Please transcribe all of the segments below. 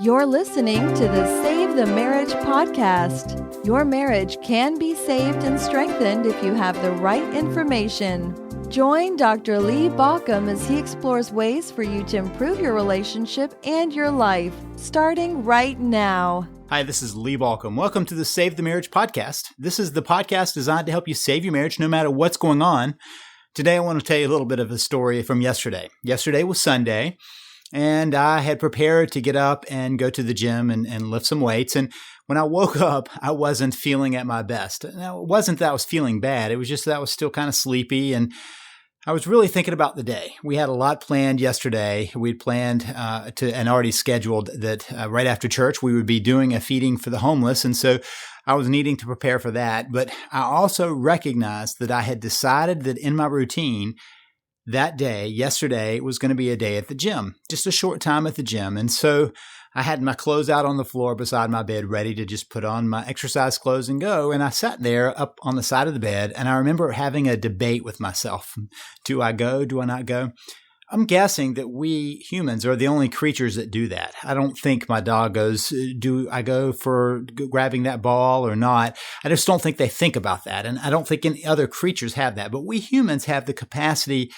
You're listening to the Save the Marriage podcast. Your marriage can be saved and strengthened if you have the right information. Join Dr. Lee Baucom as he explores ways for you to improve your relationship and your life, starting right now. Hi, this is Lee Baucom. Welcome to the Save the Marriage podcast. This is the podcast designed to help you save your marriage no matter what's going on. Today, I want to tell you a little bit of a story from yesterday. Yesterday was Sunday, and I had prepared to get up and go to the gym and lift some weights. And when I woke up, I wasn't feeling at my best. Now, it wasn't that I was feeling bad. It was just that I was still kind of sleepy, and I was really thinking about the day. We had a lot planned yesterday. We'd planned and already scheduled that right after church, we would be doing a feeding for the homeless. And so I was needing to prepare for that. But I also recognized that I had decided that in my routine that day, yesterday, was going to be a day at the gym, just a short time at the gym. And so I had my clothes out on the floor beside my bed, ready to just put on my exercise clothes and go. And I sat there up on the side of the bed, and I remember having a debate with myself. Do I go? Do I not go? I'm guessing that we humans are the only creatures that do that. I don't think my dog goes, do I go for grabbing that ball or not? I just don't think they think about that. And I don't think any other creatures have that. But we humans have the capacity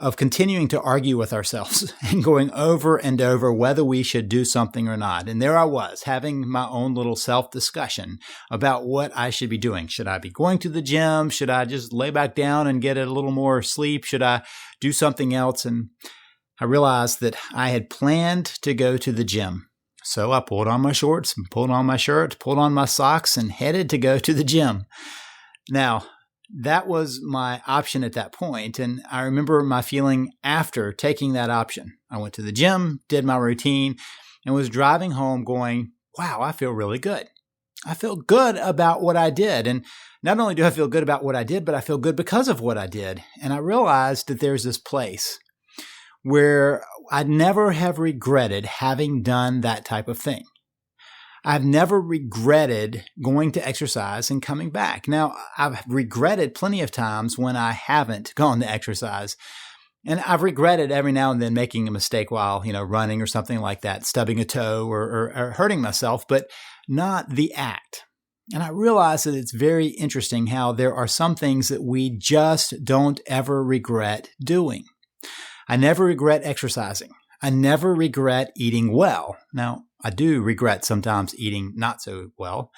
of continuing to argue with ourselves and going over and over whether we should do something or not. And there I was, having my own little self-discussion about what I should be doing. Should I be going to the gym? Should I just lay back down and get a little more sleep? Should I do something else? And I realized that I had planned to go to the gym. So I pulled on my shorts, pulled on my shirt, pulled on my socks, and headed to go to the gym. Now, that was my option at that point. And I remember my feeling after taking that option. I went to the gym, did my routine, and was driving home going, wow, I feel really good. I feel good about what I did. And not only do I feel good about what I did, but I feel good because of what I did. And I realized that there's this place where I'd never have regretted having done that type of thing. I've never regretted going to exercise and coming back. Now, I've regretted plenty of times when I haven't gone to exercise. And I've regretted every now and then making a mistake while, running or something like that, stubbing a toe or hurting myself, but not the act. And I realize that it's very interesting how there are some things that we just don't ever regret doing. I never regret exercising. I never regret eating well. Now, I do regret sometimes eating not so well.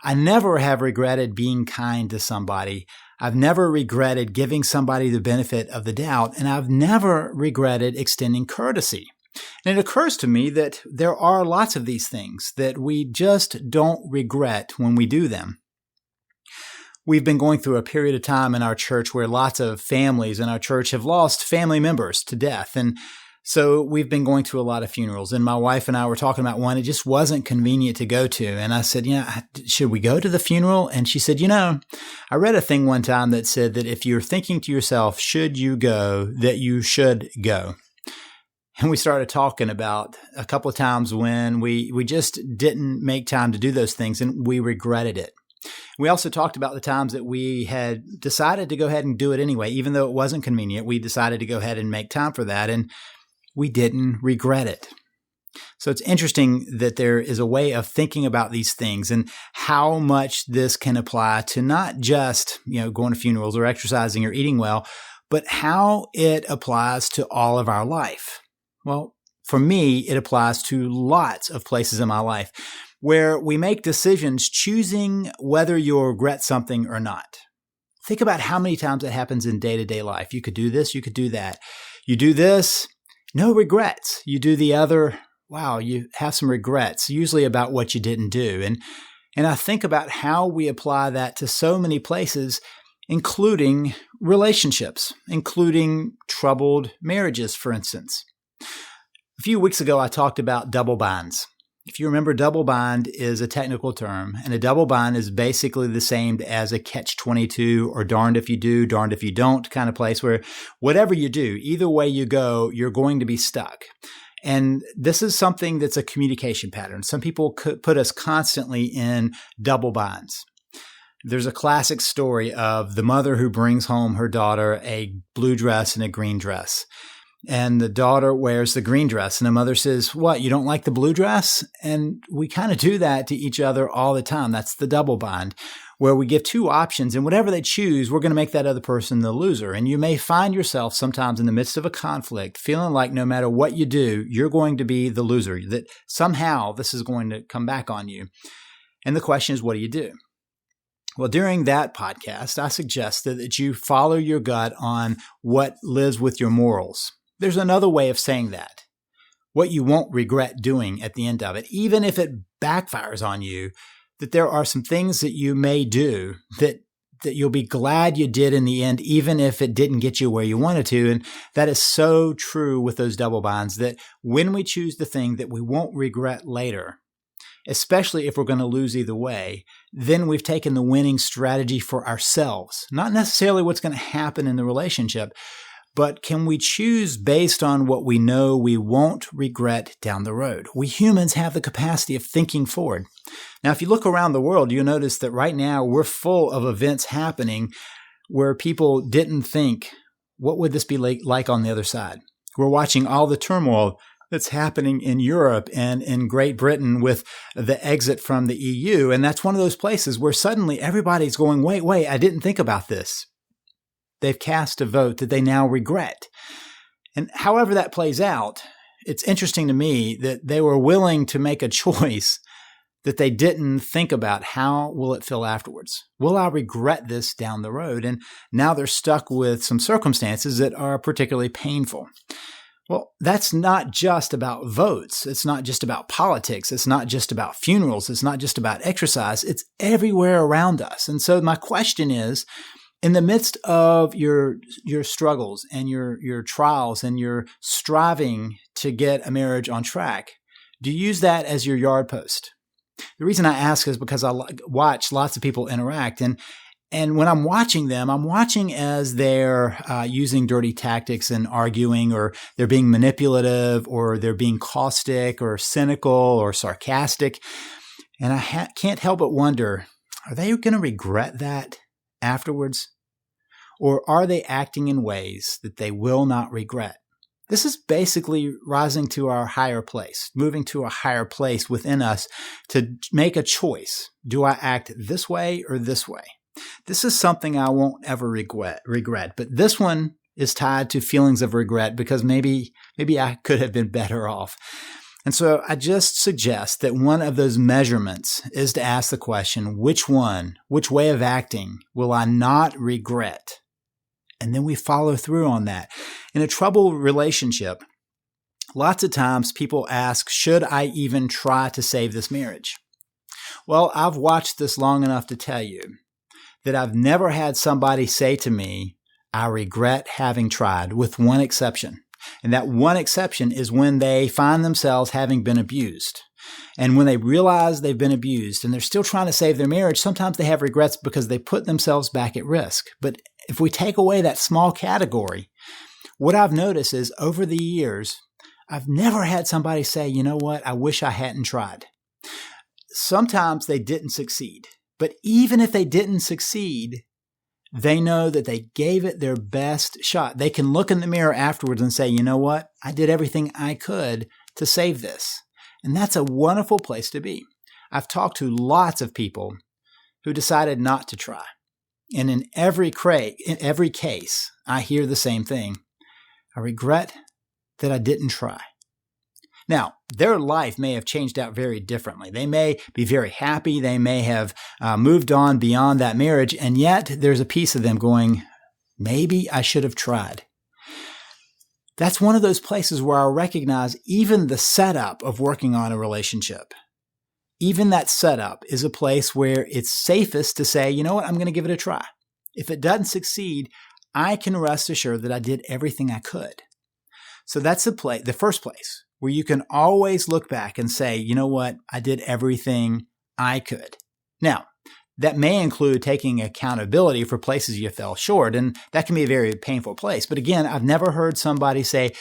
I never have regretted being kind to somebody. I've never regretted giving somebody the benefit of the doubt, and I've never regretted extending courtesy. And it occurs to me that there are lots of these things that we just don't regret when we do them. We've been going through a period of time in our church where lots of families in our church have lost family members to death. And so we've been going through a lot of funerals, and my wife and I were talking about one. It just wasn't convenient to go to. And I said, should we go to the funeral? And she said, I read a thing one time that said that if you're thinking to yourself, should you go, that you should go. And we started talking about a couple of times when we just didn't make time to do those things, and we regretted it. We also talked about the times that we had decided to go ahead and do it anyway, even though it wasn't convenient. We decided to go ahead and make time for that, and we didn't regret it. So it's interesting that there is a way of thinking about these things and how much this can apply to not just, going to funerals or exercising or eating well, but how it applies to all of our life. Well, for me, it applies to lots of places in my life where we make decisions choosing whether you'll regret something or not. Think about how many times it happens in day-to-day life. You could do this, you could do that. You do this, no regrets. You do the other, wow, you have some regrets, usually about what you didn't do. And I think about how we apply that to so many places, including relationships, including troubled marriages, for instance. A few weeks ago, I talked about double binds. If you remember, double bind is a technical term, and a double bind is basically the same as a catch-22 or darned if you do, darned if you don't kind of place where whatever you do, either way you go, you're going to be stuck. And this is something that's a communication pattern. Some people could put us constantly in double binds. There's a classic story of the mother who brings home her daughter a blue dress and a green dress. and the daughter wears the green dress and the mother says, "What, you don't like the blue dress?" And we kind of do that to each other all the time. That's the double bind, where we give two options, and whatever they choose, we're going to make that other person the loser. And you may find yourself sometimes in the midst of a conflict feeling like no matter what you do, you're going to be the loser, that somehow this is going to come back on you. And the question is, what do you do? Well, during that podcast, I suggested that you follow your gut on what lives with your morals. There's another way of saying that. What you won't regret doing at the end of it, even if it backfires on you, that there are some things that you may do that you'll be glad you did in the end, even if it didn't get you where you wanted to. And that is so true with those double binds, that when we choose the thing that we won't regret later, especially if we're going to lose either way, then we've taken the winning strategy for ourselves. Not necessarily what's going to happen in the relationship, but can we choose based on what we know we won't regret down the road? We humans have the capacity of thinking forward. Now, if you look around the world, you'll notice that right now we're full of events happening where people didn't think, what would this be like on the other side? We're watching all the turmoil that's happening in Europe and in Great Britain with the exit from the EU. And that's one of those places where suddenly everybody's going, wait, I didn't think about this. They've cast a vote that they now regret. And however that plays out, it's interesting to me that they were willing to make a choice that they didn't think about. How will it feel afterwards? Will I regret this down the road? And now they're stuck with some circumstances that are particularly painful. Well, that's not just about votes. It's not just about politics. It's not just about funerals. It's not just about exercise. It's everywhere around us. And so my question is, in the midst of your struggles and your trials and your striving to get a marriage on track, do you use that as your yard post? The reason I ask is because I watch lots of people interact, and when I'm watching them, I'm watching as they're using dirty tactics and arguing, or they're being manipulative, or they're being caustic or cynical or sarcastic. And I can't help but wonder, are they going to regret that afterwards? Or are they acting in ways that they will not regret? This is basically rising to our higher place, moving to a higher place within us to make a choice. Do I act this way or this way? This is something I won't ever regret. But this one is tied to feelings of regret because maybe I could have been better off. And so I just suggest that one of those measurements is to ask the question, which way of acting will I not regret? And then we follow through on that. In a troubled relationship, lots of times people ask, should I even try to save this marriage? Well, I've watched this long enough to tell you that I've never had somebody say to me, I regret having tried, with one exception. And that one exception is when they find themselves having been abused. And when they realize they've been abused and they're still trying to save their marriage, sometimes they have regrets because they put themselves back at risk. But if we take away that small category, what I've noticed is over the years, I've never had somebody say, you know what, I wish I hadn't tried. Sometimes they didn't succeed. But even if they didn't succeed, they know that they gave it their best shot. They can look in the mirror afterwards and say, you know what, I did everything I could to save this. And that's a wonderful place to be. I've talked to lots of people who decided not to try. And in every case, I hear the same thing. I regret that I didn't try. Now, their life may have changed out very differently. They may be very happy. They may have moved on beyond that marriage. And yet there's a piece of them going, maybe I should have tried. That's one of those places where I recognize even the setup of working on a relationship. Even that setup is a place where it's safest to say, you know what, I'm going to give it a try. If it doesn't succeed, I can rest assured that I did everything I could. So that's the first place where you can always look back and say, you know what, I did everything I could. Now, that may include taking accountability for places you fell short, and that can be a very painful place. But again, I've never heard somebody say,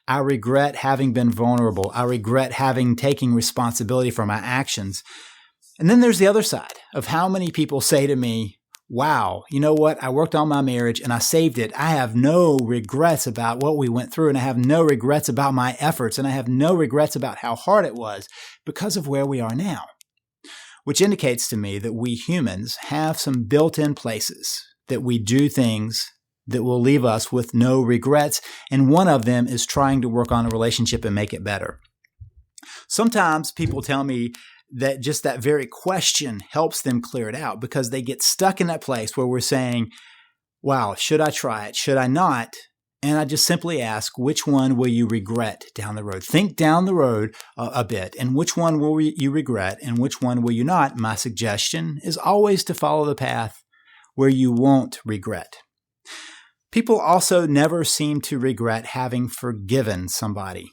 I regret having been vulnerable. I regret taking responsibility for my actions. And then there's the other side of how many people say to me, wow, you know what? I worked on my marriage and I saved it. I have no regrets about what we went through, and I have no regrets about my efforts, and I have no regrets about how hard it was because of where we are now. Which indicates to me that we humans have some built-in places that we do things that will leave us with no regrets, and one of them is trying to work on a relationship and make it better. Sometimes people tell me that just that very question helps them clear it out because they get stuck in that place where we're saying, wow, should I try it? Should I not? And I just simply ask, which one will you regret down the road? Think down the road a bit, and which one will you regret and which one will you not? My suggestion is always to follow the path where you won't regret. People also never seem to regret having forgiven somebody.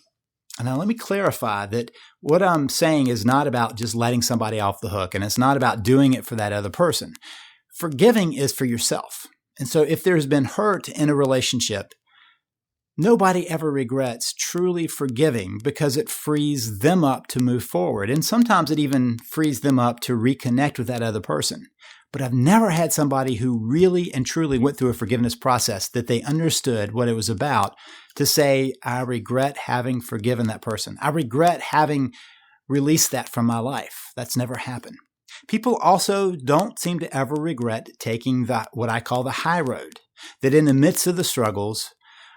And now let me clarify that what I'm saying is not about just letting somebody off the hook, and it's not about doing it for that other person. Forgiving is for yourself. And so if there's been hurt in a relationship, nobody ever regrets truly forgiving because it frees them up to move forward. And sometimes it even frees them up to reconnect with that other person. But I've never had somebody who really and truly went through a forgiveness process that they understood what it was about to say, I regret having forgiven that person. I regret having released that from my life. That's never happened. People also don't seem to ever regret taking what I call the high road, that in the midst of the struggles,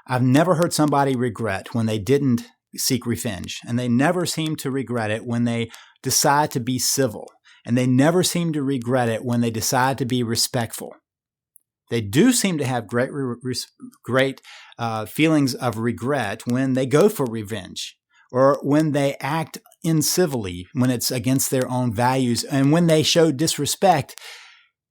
I've never heard somebody regret when they didn't seek revenge, and they never seem to regret it when they decide to be civil, and they never seem to regret it when they decide to be respectful. They do seem to have great feelings of regret when they go for revenge, or when they act incivilly, when it's against their own values, and when they show disrespect,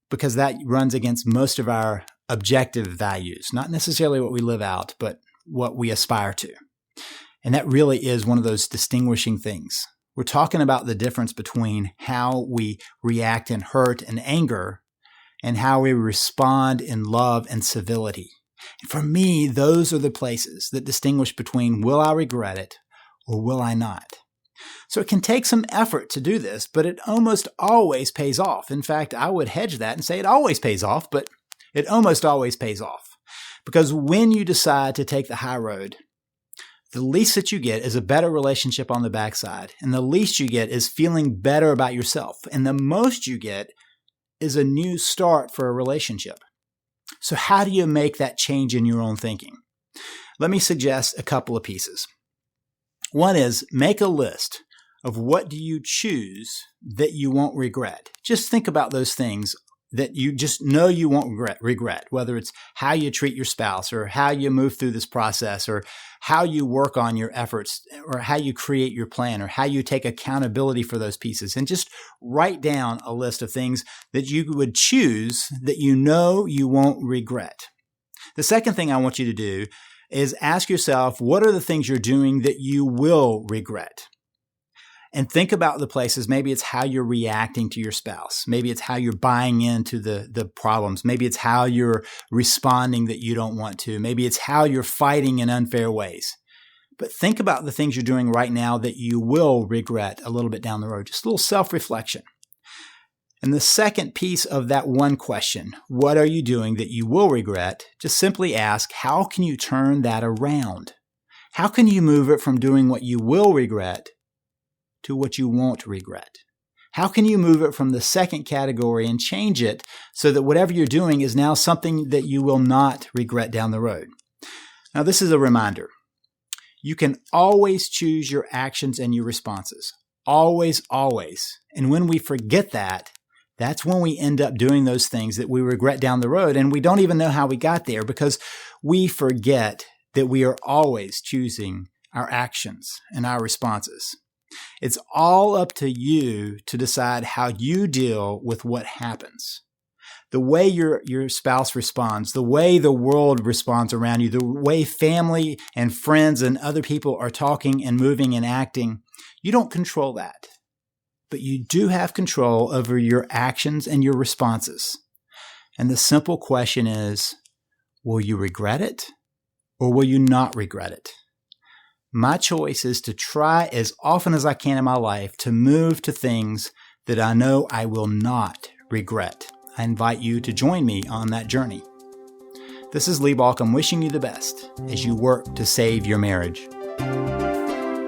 because that runs against most of our objective values, not necessarily what we live out, but what we aspire to. And that really is one of those distinguishing things. We're talking about the difference between how we react in hurt and anger and how we respond in love and civility. And for me, those are the places that distinguish between will I regret it or will I not? So it can take some effort to do this, but it almost always pays off. In fact, I would hedge that and say it always pays off, but it almost always pays off. Because when you decide to take the high road, the least that you get is a better relationship on the backside. And the least you get is feeling better about yourself. And the most you get is a new start for a relationship. So how do you make that change in your own thinking? Let me suggest a couple of pieces. One is make a list of what do you choose that you won't regret. Just think about those things that you just know you won't regret, whether it's how you treat your spouse or how you move through this process or how you work on your efforts or how you create your plan or how you take accountability for those pieces. And just write down a list of things that you would choose that you know you won't regret. The second thing I want you to do is ask yourself, what are the things you're doing that you will regret? And think about the places. Maybe it's how you're reacting to your spouse. Maybe it's how you're buying into the problems. Maybe it's how you're responding that you don't want to. Maybe it's how you're fighting in unfair ways. But think about the things you're doing right now that you will regret a little bit down the road. Just a little self-reflection. And the second piece of that one question, what are you doing that you will regret? Just simply ask, how can you turn that around? How can you move it from doing what you will regret to what you won't regret? How can you move it from the second category and change it so that whatever you're doing is now something that you will not regret down the road? Now, this is a reminder. You can always choose your actions and your responses. Always, always. And when we forget that, that's when we end up doing those things that we regret down the road, and we don't even know how we got there because we forget that we are always choosing our actions and our responses. It's all up to you to decide how you deal with what happens. The way your spouse responds, the way the world responds around you, the way family and friends and other people are talking and moving and acting, you don't control that. But you do have control over your actions and your responses. And the simple question is, will you regret it or will you not regret it? My choice is to try as often as I can in my life to move to things that I know I will not regret I invite you to join me on that journey. This is Lee Baucom wishing you the best as you work to save your marriage.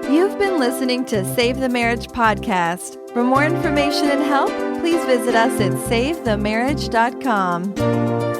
You've been listening to Save the Marriage podcast. For more information and help, please visit us at SaveTheMarriage.com.